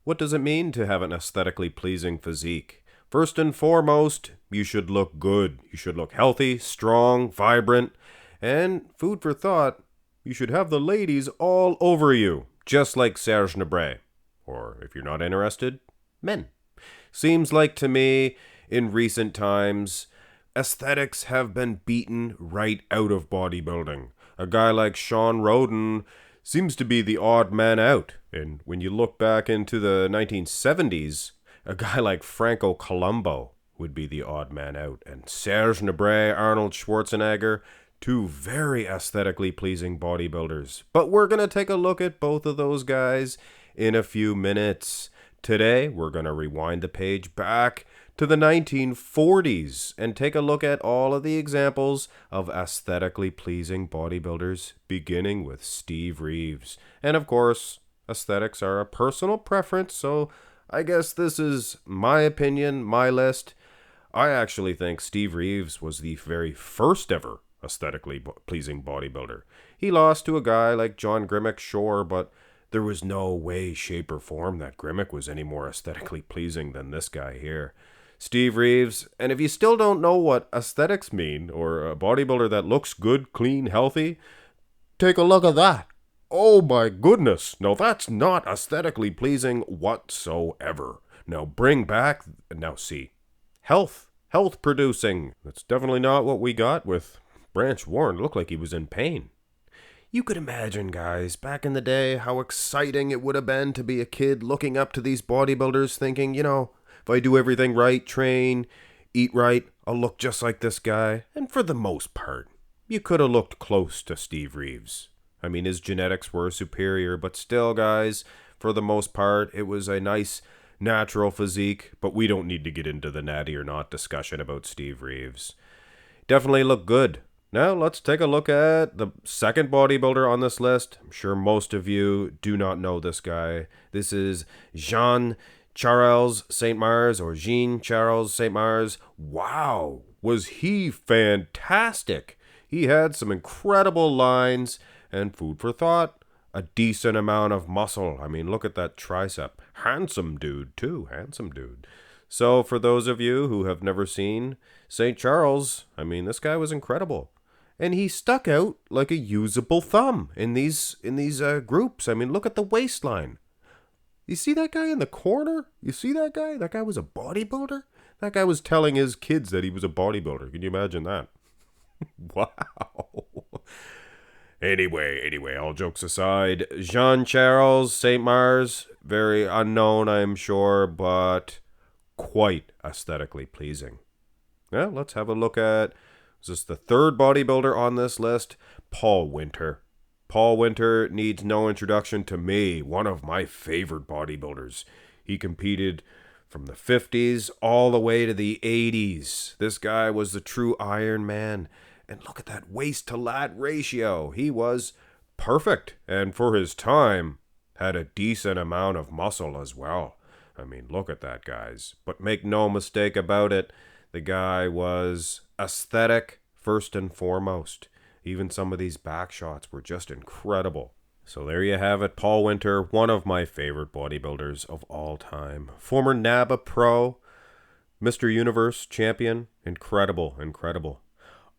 What does it mean to have an aesthetically pleasing physique? First and foremost, you should look good. You should look healthy, strong, vibrant, and food for thought, you should have the ladies all over you, just like Serge Nubret. Or, if you're not interested, men. Seems like to me, in recent times, aesthetics have been beaten right out of bodybuilding. A guy like Sean Roden seems to be the odd man out. And when you look back into the 1970s, a guy like Franco Columbu would be the odd man out. And Serge Nubret, Arnold Schwarzenegger, two very aesthetically pleasing bodybuilders. But we're going to take a look at both of those guys in a few minutes. Today, we're going to rewind the page back to the 1940s and take a look at all of the examples of aesthetically pleasing bodybuilders, beginning with Steve Reeves. And of course, aesthetics are a personal preference, so I guess this is my opinion, my list. I actually think Steve Reeves was the very first ever aesthetically pleasing bodybuilder. He lost to a guy like John Grimmick, sure, but there was no way, shape, or form that Grimmick was any more aesthetically pleasing than this guy here. Steve Reeves, and if you still don't know what aesthetics mean, or a bodybuilder that looks good, clean, healthy, take a look at that. Oh my goodness, no, that's not aesthetically pleasing whatsoever. Now bring back, health producing. That's definitely not what we got with Branch Warren. Looked like he was in pain. You could imagine, guys, back in the day, how exciting it would have been to be a kid looking up to these bodybuilders thinking, if I do everything right, train, eat right, I'll look just like this guy. And for the most part, you could have looked close to Steve Reeves. I mean, his genetics were superior, but still, guys, for the most part, it was a nice, natural physique, but we don't need to get into the natty or not discussion about Steve Reeves. Definitely looked good. Now, let's take a look at the second bodybuilder on this list. I'm sure most of you do not know this guy. This is Jean-Charles Saint-Mars, or Jean-Charles Saint-Mars. Wow, was he fantastic! He had some incredible lines, and food for thought, a decent amount of muscle. I mean, look at that tricep. Handsome dude, too. Handsome dude. So, for those of you who have never seen St. Charles, I mean, this guy was incredible. And he stuck out like a usable thumb in these groups. I mean, look at the waistline. You see that guy in the corner? You see that guy? That guy was a bodybuilder? That guy was telling his kids that he was a bodybuilder. Can you imagine that? Wow. Anyway, all jokes aside, Jean-Charles Saint-Mars, very unknown, I'm sure, but quite aesthetically pleasing. Well, let's have a look at, is this the third bodybuilder on this list? Paul Wynter. Paul Wynter needs no introduction to me, one of my favorite bodybuilders. He competed from the 50s all the way to the 80s. This guy was the true Iron Man. And look at that waist to lat ratio. He was perfect. And for his time, had a decent amount of muscle as well. I mean, look at that, guys. But make no mistake about it, the guy was aesthetic first and foremost. Even some of these back shots were just incredible. So there you have it, Paul Wynter, one of my favorite bodybuilders of all time. Former NABA pro, Mr. Universe champion. Incredible.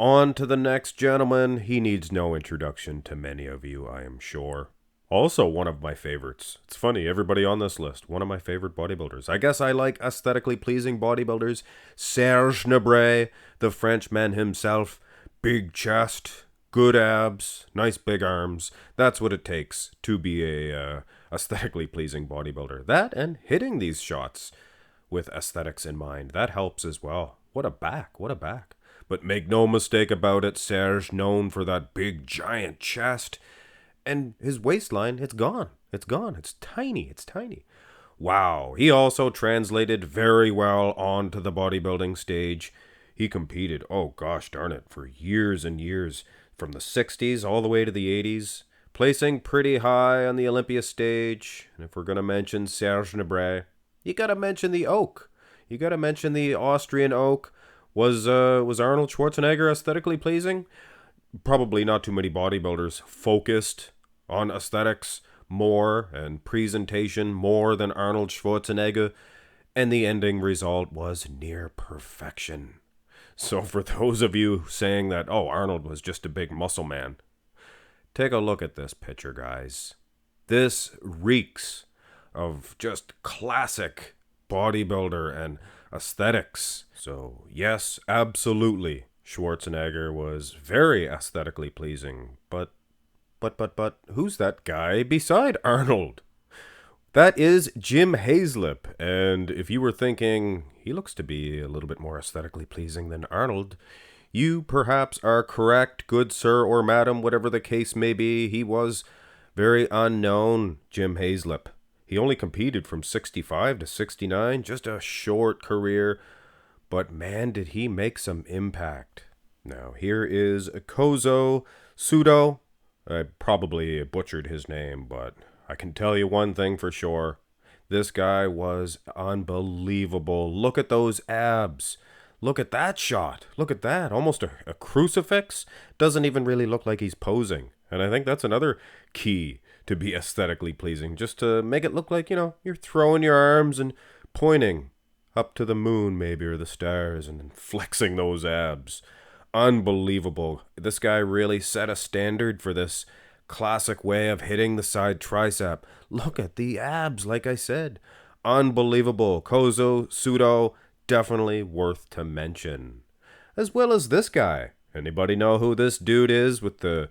On to the next gentleman. He needs no introduction to many of you, I am sure. Also one of my favorites. It's funny, everybody on this list, one of my favorite bodybuilders. I guess I like aesthetically pleasing bodybuilders. Serge Nubret, the Frenchman himself. Big chest, good abs, nice big arms. That's what it takes to be a aesthetically pleasing bodybuilder. That and hitting these shots with aesthetics in mind. That helps as well. What a back. But make no mistake about it, Serge, known for that big, giant chest. And his waistline, it's gone. It's tiny. Wow. He also translated very well onto the bodybuilding stage. He competed, oh gosh darn it, for years and years. From the 60s all the way to the 80s. Placing pretty high on the Olympia stage. And if we're going to mention Serge Nubret, you got to mention the Oak. You got to mention the Austrian Oak. Was Arnold Schwarzenegger aesthetically pleasing? Probably not too many bodybuilders focused on aesthetics more and presentation more than Arnold Schwarzenegger, and the ending result was near perfection. So for those of you saying that, oh, Arnold was just a big muscle man, take a look at this picture, guys. This reeks of just classic bodybuilder and aesthetics. So yes, absolutely, Schwarzenegger was very aesthetically pleasing, but who's that guy beside Arnold? That is Jim Haislip, and if you were thinking he looks to be a little bit more aesthetically pleasing than Arnold, you perhaps are correct, good sir or madam, whatever the case may be. He was very unknown, Jim Haislip. He only competed from 65 to 69, just a short career, but man, did he make some impact. Now, here is Kozo Sudo. I probably butchered his name, but I can tell you one thing for sure. This guy was unbelievable. Look at those abs. Look at that shot. Look at that. Almost a crucifix. Doesn't even really look like he's posing. And I think that's another key to be aesthetically pleasing. Just to make it look like, you're throwing your arms and pointing up to the moon maybe or the stars and flexing those abs. Unbelievable. This guy really set a standard for this classic way of hitting the side tricep. Look at the abs, like I said. Unbelievable. Kozo Sudo, definitely worth to mention. As well as this guy. Anybody know who this dude is with the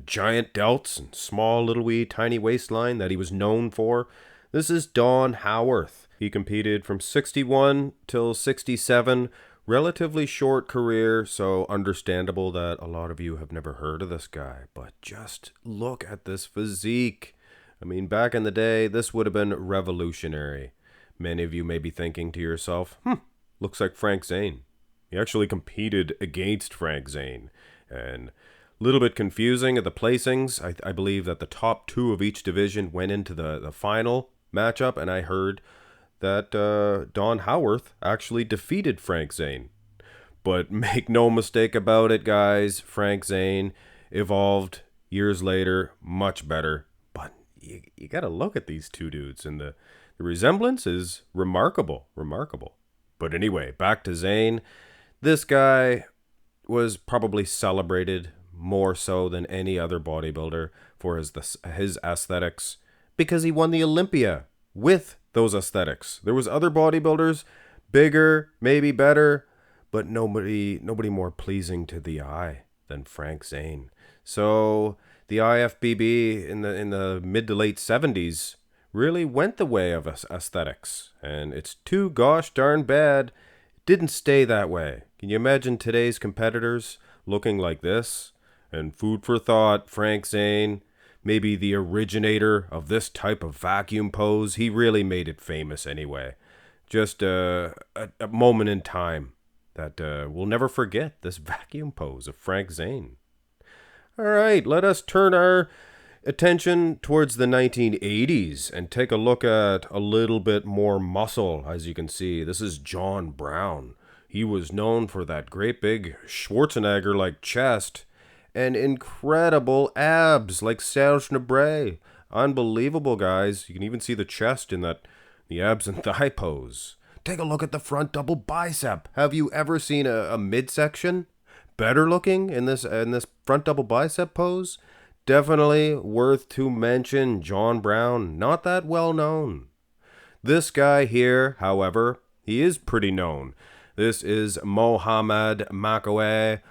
giant delts and small little wee tiny waistline that he was known for? This is Don Howorth. He competed from 61 till 67. Relatively short career, so understandable that a lot of you have never heard of this guy. But just look at this physique. I mean, back in the day, this would have been revolutionary. Many of you may be thinking to yourself, looks like Frank Zane. He actually competed against Frank Zane. And a little bit confusing at the placings. I believe that the top two of each division went into the final matchup, and I heard that Don Howorth actually defeated Frank Zane. But make no mistake about it, guys, Frank Zane evolved years later, much better. But you got to look at these two dudes, and the resemblance is remarkable. But anyway, back to Zane. This guy was probably celebrated more so than any other bodybuilder for his aesthetics because he won the Olympia with those aesthetics. There was other bodybuilders, bigger, maybe better, but nobody more pleasing to the eye than Frank Zane. So the IFBB in the mid to late 70s really went the way of aesthetics, and it's too gosh darn bad it didn't stay that way. Can you imagine today's competitors looking like this? And food for thought, Frank Zane, maybe the originator of this type of vacuum pose. He really made it famous anyway. Just a moment in time that we'll never forget, this vacuum pose of Frank Zane. All right, let us turn our attention towards the 1980s and take a look at a little bit more muscle. As you can see, this is John Brown. He was known for that great big Schwarzenegger-like chest and incredible abs like Serge Nubret. Unbelievable, guys. You can even see the chest in the abs and thigh pose. Take a look at the front double bicep. Have you ever seen a midsection better looking in this front double bicep pose? Definitely worth to mention. John Brown, not that well known. This guy here, however, he is pretty known. This is Mohamed Makkawy.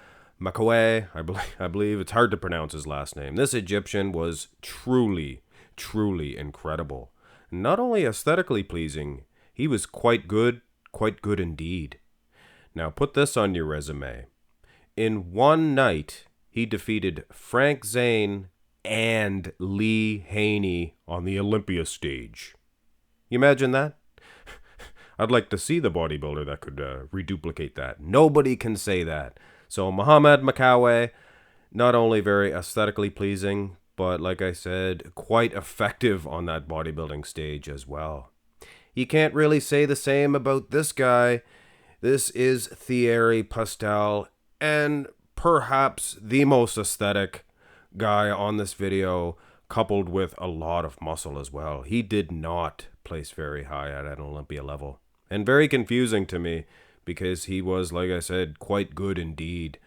I believe it's hard to pronounce his last name. This Egyptian was truly incredible. Not only aesthetically pleasing, he was quite good indeed. Now put this on your resume. In one night, he defeated Frank Zane and Lee Haney on the Olympia stage. You imagine that? I'd like to see the bodybuilder that could reduplicate that. Nobody can say that. So Mohamed Makkawy, not only very aesthetically pleasing, but like I said, quite effective on that bodybuilding stage as well. You can't really say the same about this guy. This is Thierry Pastel, and perhaps the most aesthetic guy on this video, coupled with a lot of muscle as well. He did not place very high at an Olympia level. And very confusing to me because he was, like I said, quite good indeed.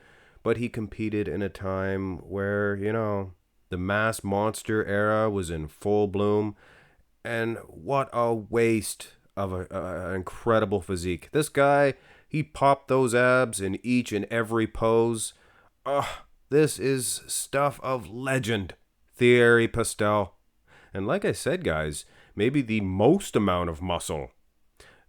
But he competed in a time where, the mass monster era was in full bloom. And what a waste of an incredible physique. This guy, he popped those abs in each and every pose. This is stuff of legend. Thierry Pastel. And like I said, guys, maybe the most amount of muscle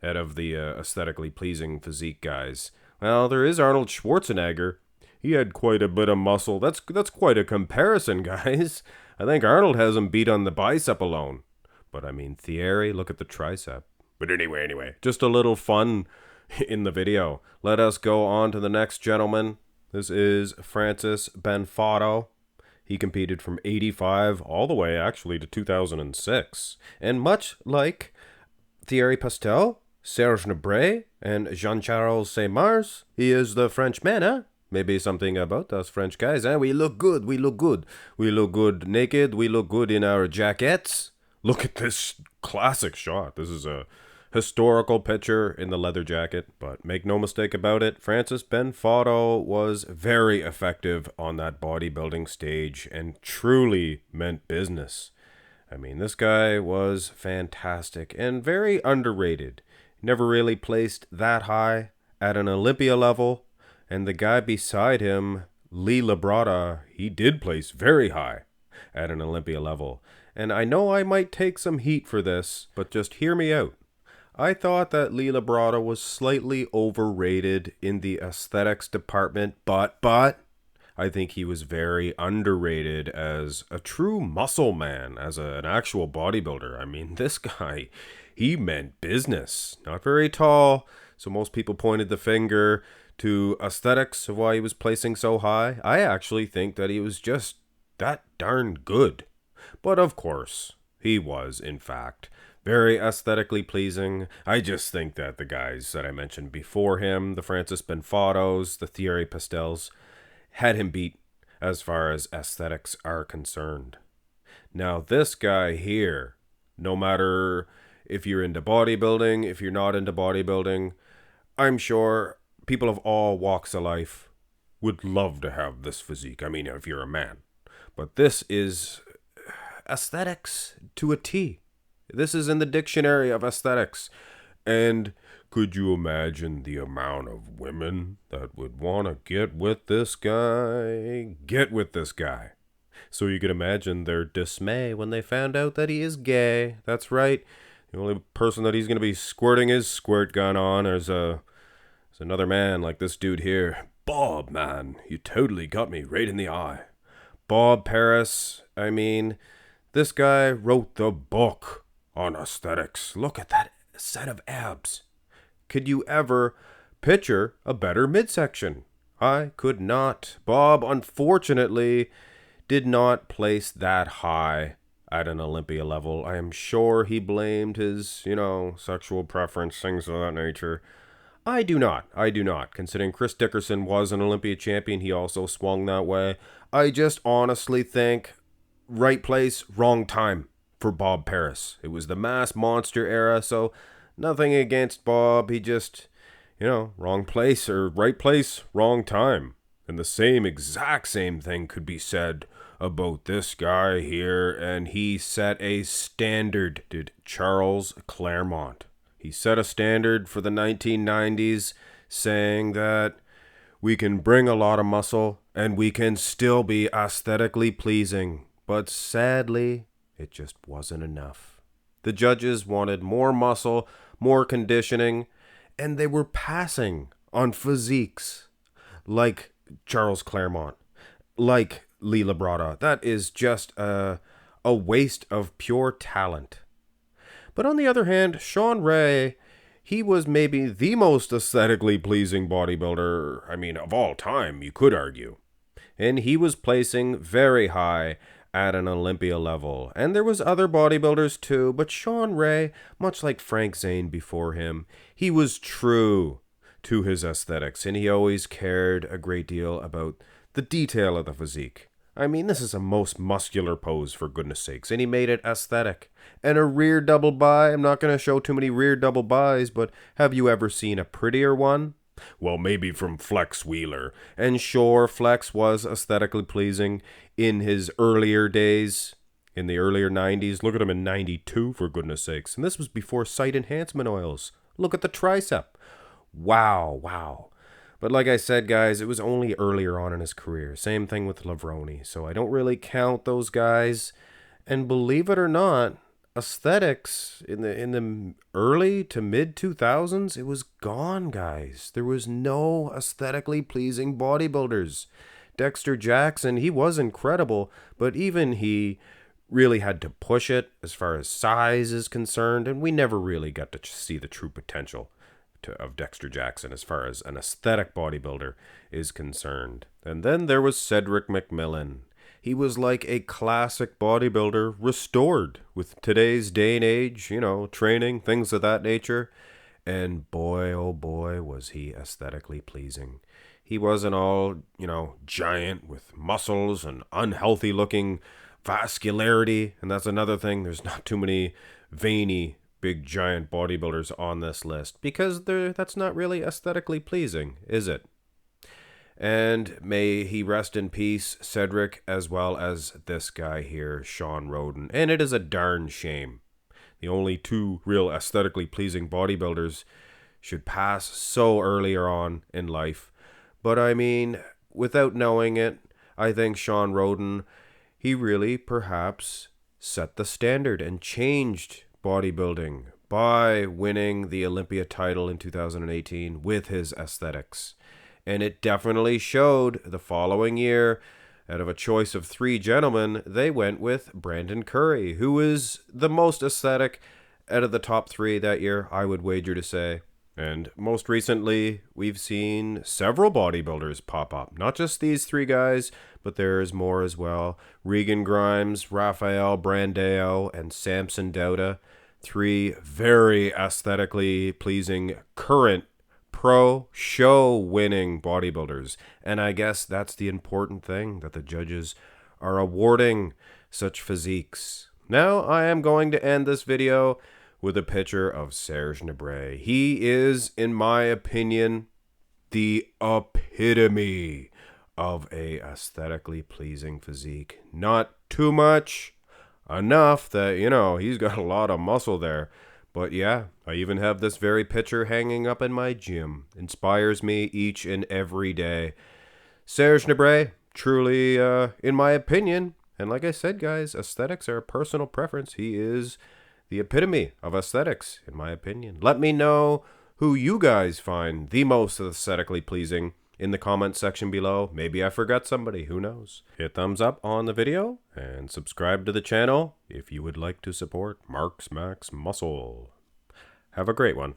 out of the aesthetically pleasing physique guys. Well, there is Arnold Schwarzenegger. He had quite a bit of muscle. That's quite a comparison, guys. I think Arnold has him beat on the bicep alone. But I mean, Thierry, look at the tricep. But anyway, just a little fun in the video. Let us go on to the next gentleman. This is Francis Benfatto. He competed from 85 all the way actually to 2006. And much like Thierry Pastel, Serge Nubret, and Jean-Charles Saint-Mars, he is the Frenchman, huh? Maybe something about us French guys, eh? We look good. We look good naked. We look good in our jackets. Look at this classic shot. This is a historical picture in the leather jacket. But make no mistake about it, Francis Benfatto was very effective on that bodybuilding stage and truly meant business. I mean, this guy was fantastic and very underrated. Never really placed that high at an Olympia level. And the guy beside him, Lee Labrada, he did place very high at an Olympia level. And I know I might take some heat for this, but just hear me out. I thought that Lee Labrada was slightly overrated in the aesthetics department, but I think he was very underrated as a true muscle man, as an actual bodybuilder. I mean, this guy, he meant business. Not very tall, so most people pointed the finger to aesthetics of why he was placing so high. I actually think that he was just that darn good. But of course, he was, in fact, very aesthetically pleasing. I just think that the guys that I mentioned before him, the Francis Benfattos, the Thierry Pastels, had him beat as far as aesthetics are concerned. Now, this guy here, no matter if you're into bodybuilding, if you're not into bodybuilding, I'm sure people of all walks of life would love to have this physique. I mean, if you're a man. But this is aesthetics to a T. This is in the dictionary of aesthetics. And could you imagine the amount of women that would want to get with this guy? So you could imagine their dismay when they found out that he is gay. That's right. The only person that he's going to be squirting his squirt gun on is another man like this dude here. Bob, man, you totally got me right in the eye. Bob Paris, I mean, this guy wrote the book on aesthetics. Look at that set of abs. Could you ever picture a better midsection? I could not. Bob, unfortunately, did not place that high at an Olympia level. I am sure he blamed his, sexual preference, things of that nature. I do not. Considering Chris Dickerson was an Olympia champion, he also swung that way. I just honestly think right place, wrong time for Bob Paris. It was the mass monster era, so nothing against Bob. He just, wrong place or right place, wrong time. And the exact same thing could be said about this guy here, and he set a standard, did Charles Clairmonte. He set a standard for the 1990s, saying that we can bring a lot of muscle and we can still be aesthetically pleasing. But sadly, it just wasn't enough. The judges wanted more muscle, more conditioning, and they were passing on physiques like Charles Clairmonte, like Lee Labrada. That is just a waste of pure talent. But on the other hand, Sean Ray, he was maybe the most aesthetically pleasing bodybuilder, of all time, you could argue. And he was placing very high at an Olympia level. And there was other bodybuilders too, but Sean Ray, much like Frank Zane before him, he was true to his aesthetics, and he always cared a great deal about the detail of the physique. I mean, this is a most muscular pose, for goodness sakes, and he made it aesthetic. And a rear double bi, I'm not going to show too many rear double bis, but have you ever seen a prettier one? Well, maybe from Flex Wheeler. And sure, Flex was aesthetically pleasing in his earlier days, in the earlier 90s. Look at him in 92, for goodness sakes. And this was before site enhancement oils. Look at the tricep. Wow. But like I said, guys, it was only earlier on in his career. Same thing with Lavroni. So I don't really count those guys. And believe it or not, aesthetics in the early to mid 2000s, it was gone, guys. There was no aesthetically pleasing bodybuilders. Dexter Jackson, he was incredible, but even he really had to push it as far as size is concerned, and we never really got to see the true potential of Dexter Jackson as far as an aesthetic bodybuilder is concerned. And then there was Cedric McMillan. He was like a classic bodybuilder restored with today's day and age, training, things of that nature. And boy, oh boy, was he aesthetically pleasing. He wasn't all, giant with muscles and unhealthy looking vascularity. And that's another thing. There's not too many veiny big giant bodybuilders on this list because that's not really aesthetically pleasing, is it? And may he rest in peace, Cedric, as well as this guy here, Sean Roden. And it is a darn shame. The only two real aesthetically pleasing bodybuilders should pass so earlier on in life. But I mean, without knowing it, I think Sean Roden, he really perhaps set the standard and changed bodybuilding by winning the Olympia title in 2018 with his aesthetics. And it definitely showed the following year. Out of a choice of three gentlemen, they went with Brandon Curry, who is the most aesthetic out of the top three that year, I would wager to say. And most recently, we've seen several bodybuilders pop up. Not just these three guys, but there's more as well. Regan Grimes, Rafael Brandao, and Samson Dauda. Three very aesthetically pleasing current pro show winning bodybuilders. And I guess that's the important thing, that the judges are awarding such physiques. Now I am going to end this video with a picture of Serge Nubret. He is, in my opinion, the epitome of a aesthetically pleasing physique. Not too much, enough that, he's got a lot of muscle there. But yeah, I even have this very picture hanging up in my gym. Inspires me each and every day. Serge Nubret, truly, in my opinion, and like I said, guys, aesthetics are a personal preference. He is the epitome of aesthetics, in my opinion. Let me know who you guys find the most aesthetically pleasing in the comment section below. Maybe I forgot somebody, who knows? Hit thumbs up on the video and subscribe to the channel if you would like to support Mark's Max Muscle. Have a great one.